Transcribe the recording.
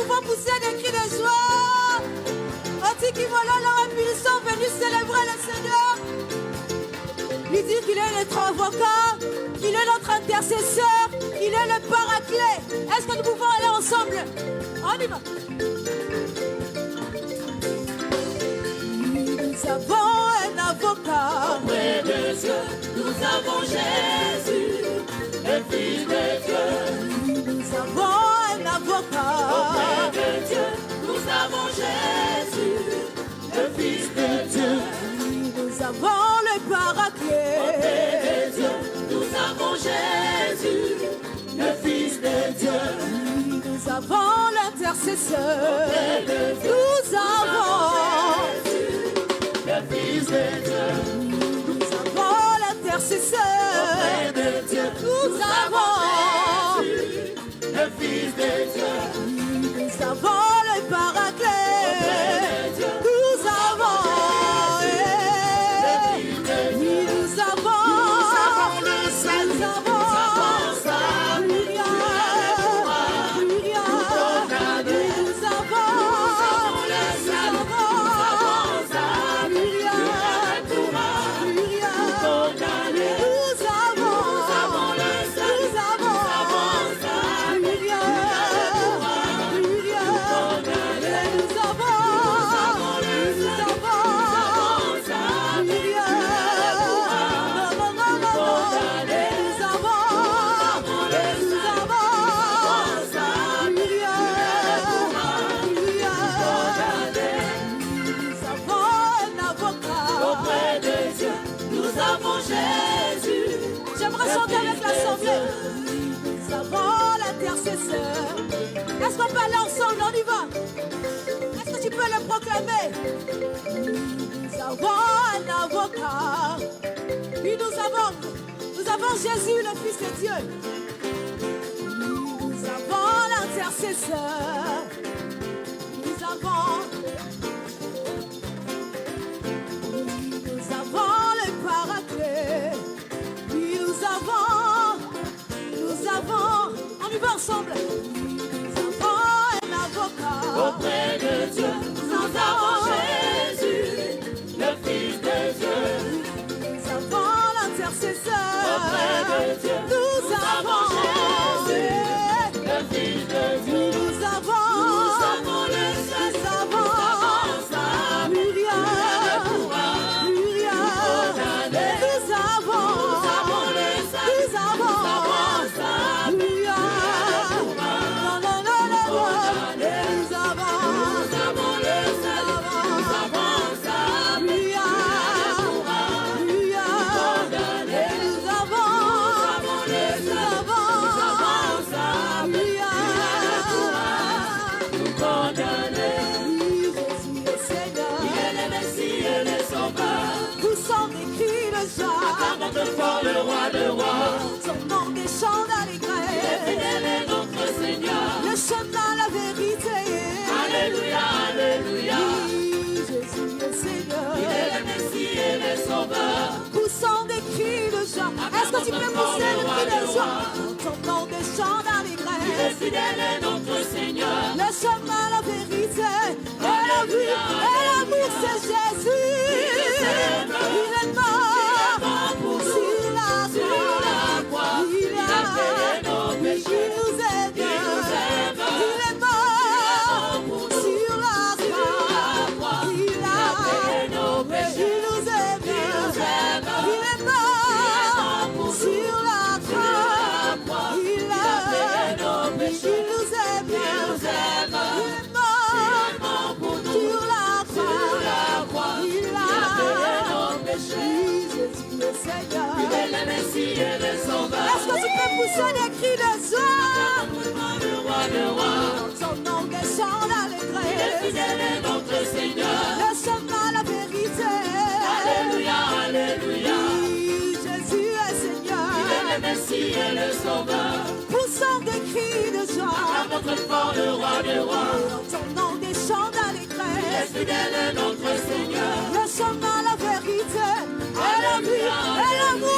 pouvons pousser des cris de joie? Oti qui voilà leur puissant venu célébrer le Seigneur. Lui dire qu'il est notre avocat, qu'il est notre intercesseur, qu'il est le paraclet. Est-ce que nous pouvons aller ensemble? On y va. Nous avons un avocat auprès de Dieu. Nous avons Jésus, le Fils de Dieu. Nous avons un avocat auprès de Dieu. Nous avons Jésus, le Fils de Dieu. Nous avons le paraclet auprès de Dieu. Nous avons Jésus, le Fils de Dieu. Nous avons l'intercesseur auprès de Dieu. Nous avons Jésus, le Fils de Dieu. Nous avons l'intercesseur auprès de Dieu. Nous avons Jésus, le Fils de Dieu. Nous avons le paraclet Nous avons Nous avons le salut. Nous avons Est-ce qu'on peut aller ensemble? On y va. Est-ce que tu peux le proclamer? Nous avons un avocat. Puis nous avons Jésus, le Fils de Dieu. Nous avons l'intercesseur. Nous avons le paraclet. Puis nous avons, on y va ensemble. Auprès de Dieu, nous avons Jésus, le Fils de Dieu. Nous avons l'intercesseur. Auprès de Dieu, nous avons Jésus, le Fils de Dieu. Nous avons le salut. Nous avons ça. Plus rien. Nous avons le salut. Nous avons ça. Plus rien. Le roi de rois, son nom des chants d'allégresse. Fidèle est notre Seigneur. Le chemin, la vérité. Alléluia, alléluia. Oui, Jésus le Seigneur. Il est le Messie et le Sauveur. Poussant des cris de joie. Est-ce que tu peux pousser le cri de joie? Son nom des chants d'allégresse. Fidèle est notre Seigneur. Le chemin, la vérité. Et la vie, et l'amour, c'est Jésus. Il est mort. Est-ce que tu peux pousser des cris de joie? Le roi de rois, son nom des chants d'allégresse. Fidèle est notre Seigneur. Le chemin, la vérité. Alléluia, alléluia. Oui, Jésus est Seigneur. Il est le Messie et le Sauveur. Poussant des cris de joie. À votre fort, le roi de rois. Son nom des chants d'allégresse. Fidèle est notre Seigneur. Le chemin, la vérité. Et la vie, et l'amour.